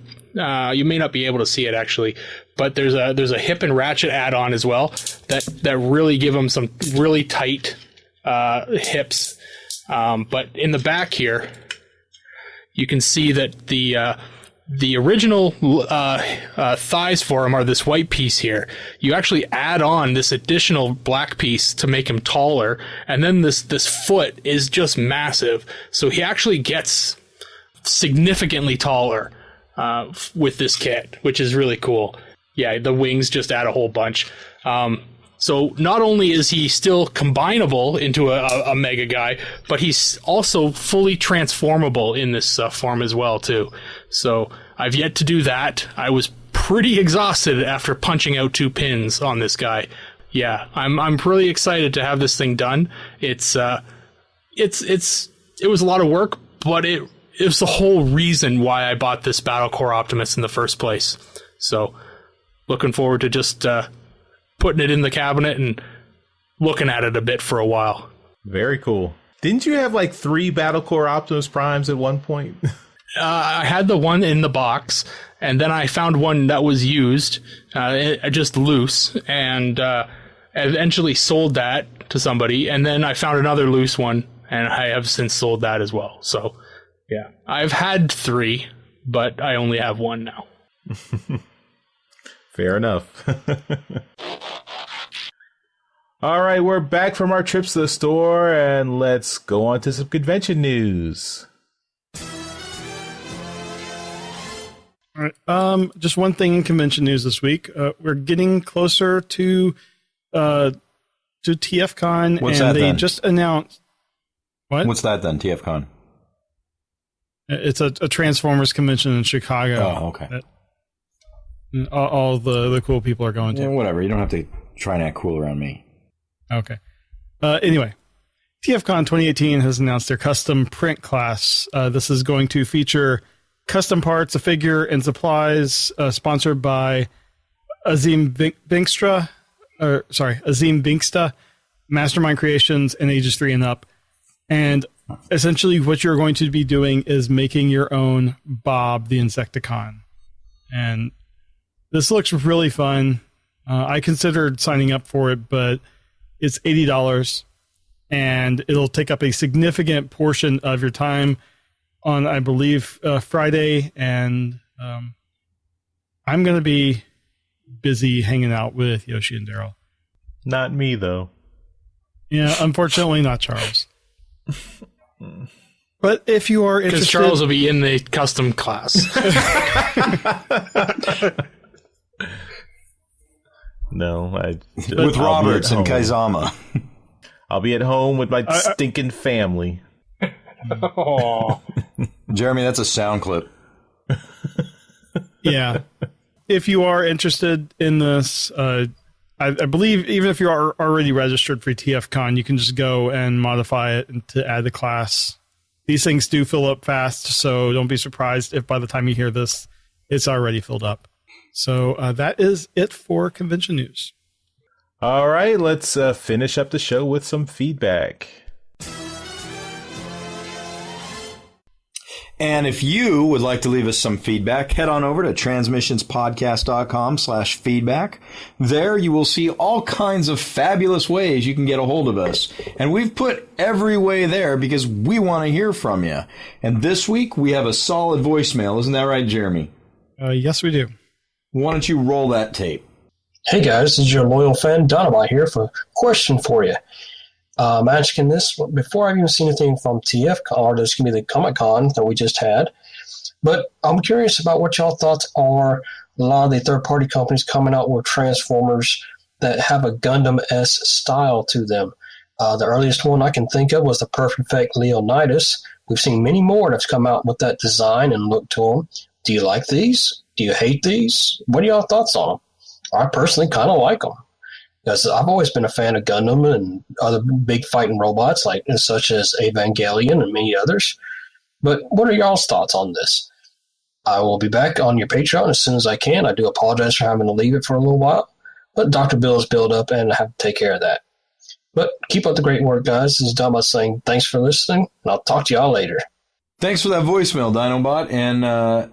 Speaker 5: you may not be able to see it actually, but there's a hip and ratchet add-on as well that really give him some really tight hips. But in the back here, you can see that the original thighs for him are this white piece here. You actually add on this additional black piece to make him taller, and then this foot is just massive. So he actually gets significantly taller with this kit, which is really cool. Yeah, the wings just add a whole bunch. So not only is he still combinable into a mega guy, but he's also fully transformable in this form as well too. So I've yet to do that. I was pretty exhausted after punching out 2 pins on this guy. Yeah, I'm really excited to have this thing done. It was a lot of work, but it was the whole reason why I bought this Battle Core Optimus in the first place. So looking forward to just putting it in the cabinet and looking at it a bit for a while.
Speaker 2: Very cool. Didn't you have 3 Battle Core Optimus Primes at one point?
Speaker 5: I had the one in the box, and then I found one that was used, just loose, and eventually sold that to somebody, and then I found another loose one, and I have since sold that as well. So, yeah. I've had 3, but I only have 1 now.
Speaker 2: Fair enough. All right, we're back from our trips to the store, and let's go on to some convention news.
Speaker 4: All right. Just one thing in convention news this week. We're getting closer to to TFCon,
Speaker 3: What's
Speaker 4: and
Speaker 3: that
Speaker 4: they
Speaker 3: then?
Speaker 4: just announced. What?
Speaker 3: What's that then, TFCon?
Speaker 4: It's a Transformers convention in Chicago.
Speaker 3: Oh, okay.
Speaker 4: That all the cool people are going to.
Speaker 3: Yeah, whatever. You don't have to try and act cool around me.
Speaker 4: Okay. Anyway, TFCon 2018 has announced their custom print class. This is going to feature custom parts, a figure, and supplies, sponsored by Azim Binksta, Mastermind Creations, and ages 3 and up. And essentially what you're going to be doing is making your own Bob the Insecticon. And this looks really fun. I considered signing up for it, but it's $80, and it'll take up a significant portion of your time on, I believe, Friday. And I'm going to be busy hanging out with Yoshi and Daryl.
Speaker 2: Not me, though.
Speaker 4: Yeah, unfortunately not Charles. But if you are interested...
Speaker 5: Because Charles will be in the custom class.
Speaker 2: No,
Speaker 3: With Roberts and Kaizama.
Speaker 2: I'll be at home with my stinking family.
Speaker 3: Jeremy, that's a sound clip.
Speaker 4: Yeah. If you are interested in this, I believe even if you are already registered for TFCon, you can just go and modify it to add the class. These things do fill up fast, so don't be surprised if by the time you hear this, it's already filled up. So that is it for convention news.
Speaker 2: All right, let's finish up the show with some feedback.
Speaker 3: And if you would like to leave us some feedback, head on over to transmissionspodcast.com/feedback. There you will see all kinds of fabulous ways you can get a hold of us. And we've put every way there because we want to hear from you. And this week we have a solid voicemail. Isn't that right, Jeremy?
Speaker 4: Yes, we do.
Speaker 3: Why don't you roll that tape?
Speaker 6: Hey guys, this is your loyal fan Dynamite here for a question for you. I'm asking this before I've even seen anything from TFCon, or there's going to be the Comic-Con that we just had. But I'm curious about what y'all thoughts are. A lot of the third-party companies coming out with Transformers that have a Gundam-esque style to them. The earliest one I can think of was the Perfect Fake Leonidas. We've seen many more that's come out with that design and look to them. Do you like these? Do you hate these? What are y'all thoughts on them? I personally kind of like them. Because I've always been a fan of Gundam and other big fighting robots, such as Evangelion and many others. But what are y'all's thoughts on this? I will be back on your Patreon as soon as I can. I do apologize for having to leave it for a little while. But Dr. Bill is built up, and I have to take care of that. But keep up the great work, guys. This is Dama saying thanks for listening, and I'll talk to y'all later.
Speaker 3: Thanks for that voicemail, Dinobot, and I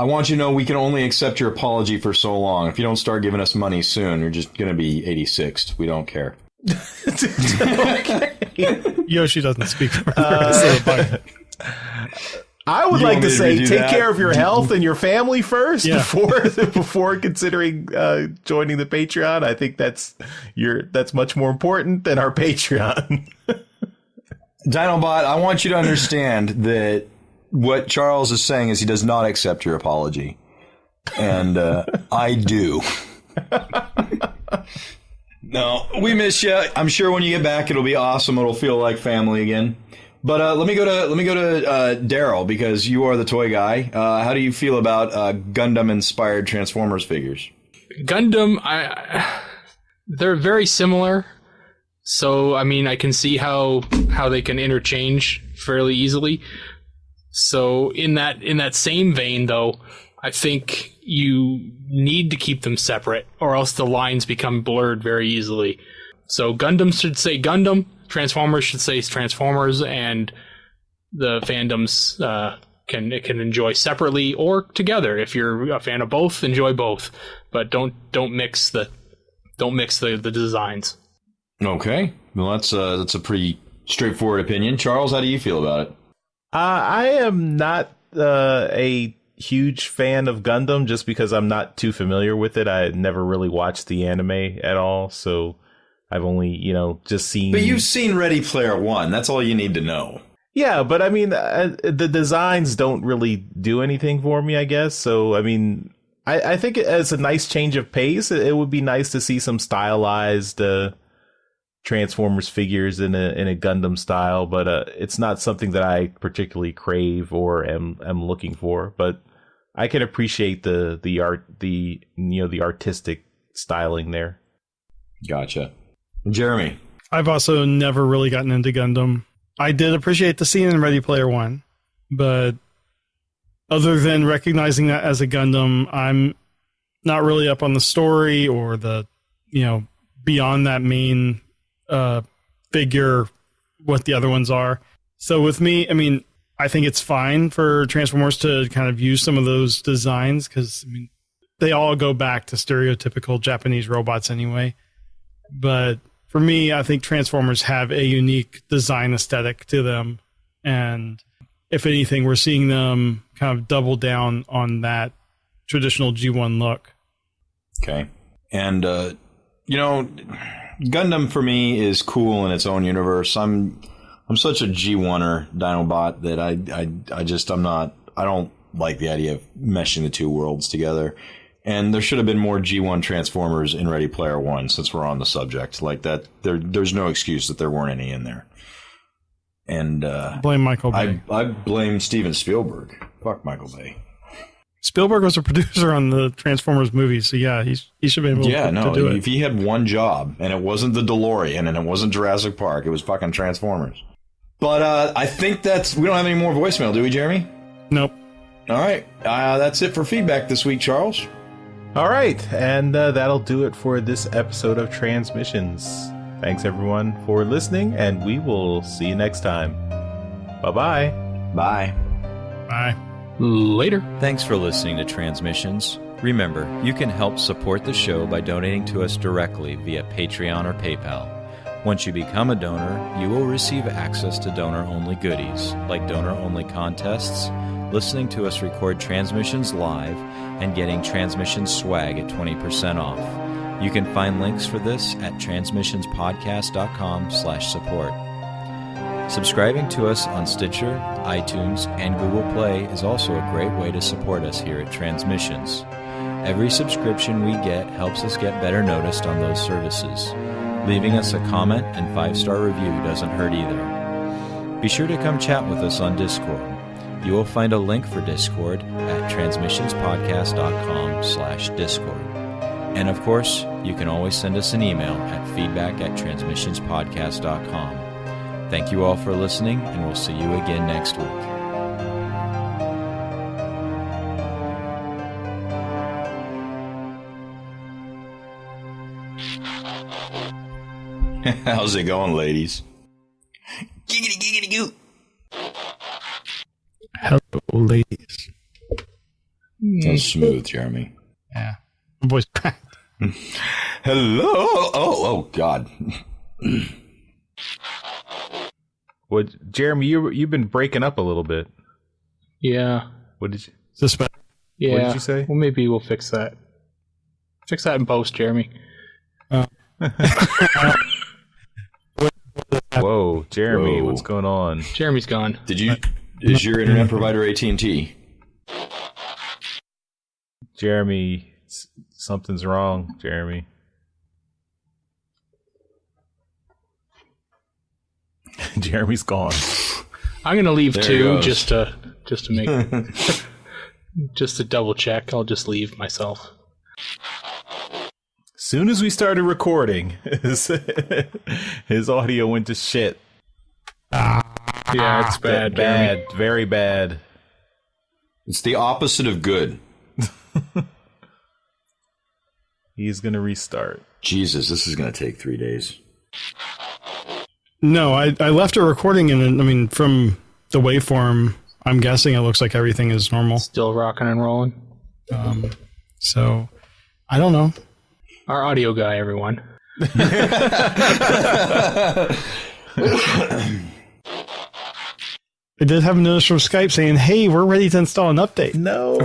Speaker 3: want you to know we can only accept your apology for so long. If you don't start giving us money soon, you're just going to be 86th. We don't care.
Speaker 4: Yoshi doesn't speak for the
Speaker 2: I would like to say take care of your health and your family first before considering joining the Patreon. I think that's much more important than our Patreon.
Speaker 3: Dinobot, I want you to understand that what Charles is saying is he does not accept your apology. And I do. No, we miss you. I'm sure when you get back, it'll be awesome. It'll feel like family again. But let me go to Daryl, because you are the toy guy. How do you feel about Gundam-inspired Transformers figures?
Speaker 5: Gundam, they're very similar. So, I mean, I can see how they can interchange fairly easily. So, in that same vein, though, I think you need to keep them separate, or else the lines become blurred very easily. So, Gundam should say Gundam, Transformers should say Transformers, and the fandoms can enjoy separately or together. If you're a fan of both, enjoy both, but don't mix the designs.
Speaker 3: Okay, well that's a pretty straightforward opinion. Charles, how do you feel about it?
Speaker 2: I am not a huge fan of Gundam just because I'm not too familiar with it. I never really watched the anime at all, so I've only, just seen...
Speaker 3: But you've seen Ready Player One. That's all you need to know.
Speaker 2: Yeah, but I mean, the designs don't really do anything for me, I guess. So, I mean, I think as a nice change of pace, it would be nice to see some stylized Transformers figures in a Gundam style, but it's not something that I particularly crave or am looking for. But I can appreciate the art, the artistic styling there.
Speaker 3: Gotcha. Jeremy.
Speaker 4: I've also never really gotten into Gundam. I did appreciate the scene in Ready Player One, but other than recognizing that as a Gundam, I'm not really up on the story or the, beyond that main figure, what the other ones are. So with me, I mean, I think it's fine for Transformers to kind of use some of those designs because, I mean, they all go back to stereotypical Japanese robots anyway. But for me, I think Transformers have a unique design aesthetic to them. And if anything, we're seeing them kind of double down on that traditional G1 look.
Speaker 3: Okay. And, Gundam for me is cool in its own universe. I'm such a G1er Dinobot that I don't like the idea of meshing the two worlds together. And there should have been more G1 Transformers in Ready Player One, since we're on the subject. Like that, there's no excuse that there weren't any in there. And
Speaker 4: blame Michael Bay.
Speaker 3: I blame Steven Spielberg. Fuck Michael Bay.
Speaker 4: Spielberg was a producer on the Transformers movies, so yeah, he should be able to do it.
Speaker 3: If he had one job, and it wasn't the DeLorean, and it wasn't Jurassic Park, it was fucking Transformers. But I think we don't have any more voicemail, do we, Jeremy?
Speaker 4: Nope.
Speaker 3: All right, that's it for feedback this week, Charles.
Speaker 2: All right, and that'll do it for this episode of Transmissions. Thanks, everyone, for listening, and we will see you next time. Bye-bye.
Speaker 3: Bye.
Speaker 4: Bye.
Speaker 5: Later.
Speaker 1: Thanks for listening to Transmissions. Remember, you can help support the show by donating to us directly via Patreon or PayPal. Once you become a donor, you will receive access to donor-only goodies, like donor-only contests, listening to us record transmissions live, and getting transmissions swag at 20% off. You can find links for this at transmissionspodcast.com/support. Subscribing to us on Stitcher, iTunes, and Google Play is also a great way to support us here at Transmissions. Every subscription we get helps us get better noticed on those services. Leaving us a comment and 5-star review doesn't hurt either. Be sure to come chat with us on Discord. You will find a link for Discord at transmissionspodcast.com/Discord. And of course, you can always send us an email at feedback@transmissionspodcast.com. Thank you all for listening, and we'll see you again next week.
Speaker 3: How's it going, ladies? Giggity, giggity, goo.
Speaker 4: Hello, ladies.
Speaker 3: That's smooth, Jeremy.
Speaker 4: Yeah. My voice cracked.
Speaker 3: Hello. Oh, God.
Speaker 2: What, Jeremy? You've been breaking up a little bit.
Speaker 5: Yeah.
Speaker 2: What did you?
Speaker 4: Is this better?
Speaker 5: Yeah.
Speaker 2: What did you say?
Speaker 5: Well, maybe we'll fix that. Fix that in post, Jeremy.
Speaker 2: Whoa, Jeremy,
Speaker 3: Whoa.
Speaker 2: what's going on?
Speaker 5: Jeremy's gone.
Speaker 3: Is your internet provider AT&T?
Speaker 2: Jeremy, something's wrong, Jeremy. Jeremy's gone.
Speaker 5: I'm gonna leave
Speaker 3: There
Speaker 5: too,
Speaker 3: he
Speaker 5: just to make just to double check. I'll just leave myself.
Speaker 2: Soon as we started recording, his audio went to shit.
Speaker 5: Yeah, it's bad. Jeremy.
Speaker 2: Bad, very bad.
Speaker 3: It's the opposite of good.
Speaker 2: He's gonna restart.
Speaker 3: Jesus, this is going to take 3 days.
Speaker 4: No, I left a recording, and I mean, from the waveform, I'm guessing it looks like everything is normal.
Speaker 5: Still rocking and rolling.
Speaker 4: So, I don't know.
Speaker 5: Our audio guy, everyone.
Speaker 4: I did have a notice from Skype saying, "Hey, we're ready to install an update." No.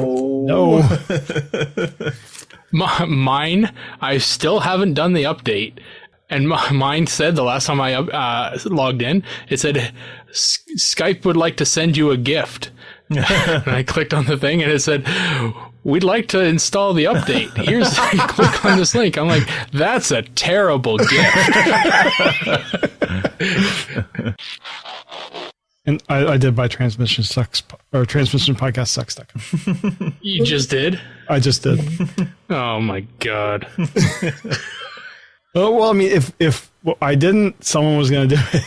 Speaker 5: Mine, I still haven't done the update. And mine said the last time I logged in, it said Skype would like to send you a gift. And I clicked on the thing and it said, we'd like to install the update. Here's, click on this link. I'm like, that's a terrible gift.
Speaker 4: And I did buy Transmission Sucks, or Transmission Podcast Sucks.com.
Speaker 5: You just did?
Speaker 4: I just did.
Speaker 5: Oh my God.
Speaker 4: Oh, well, I mean, if I didn't, someone was going to do it.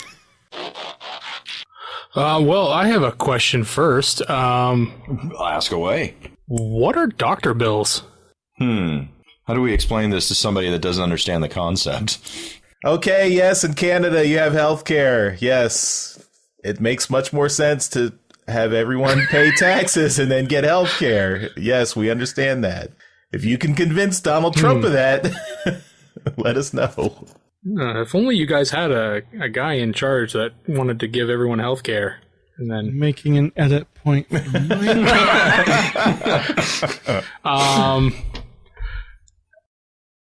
Speaker 5: Well, I have a question first.
Speaker 3: Ask away.
Speaker 5: What are doctor bills?
Speaker 3: How do we explain this to somebody that doesn't understand the concept?
Speaker 2: Okay, yes, in Canada you have healthcare. Yes. It makes much more sense to have everyone pay taxes and then get healthcare. Yes, we understand that. If you can convince Donald Trump of that, let us know.
Speaker 5: If only you guys had a guy in charge that wanted to give everyone health care. And then
Speaker 4: Making an edit point.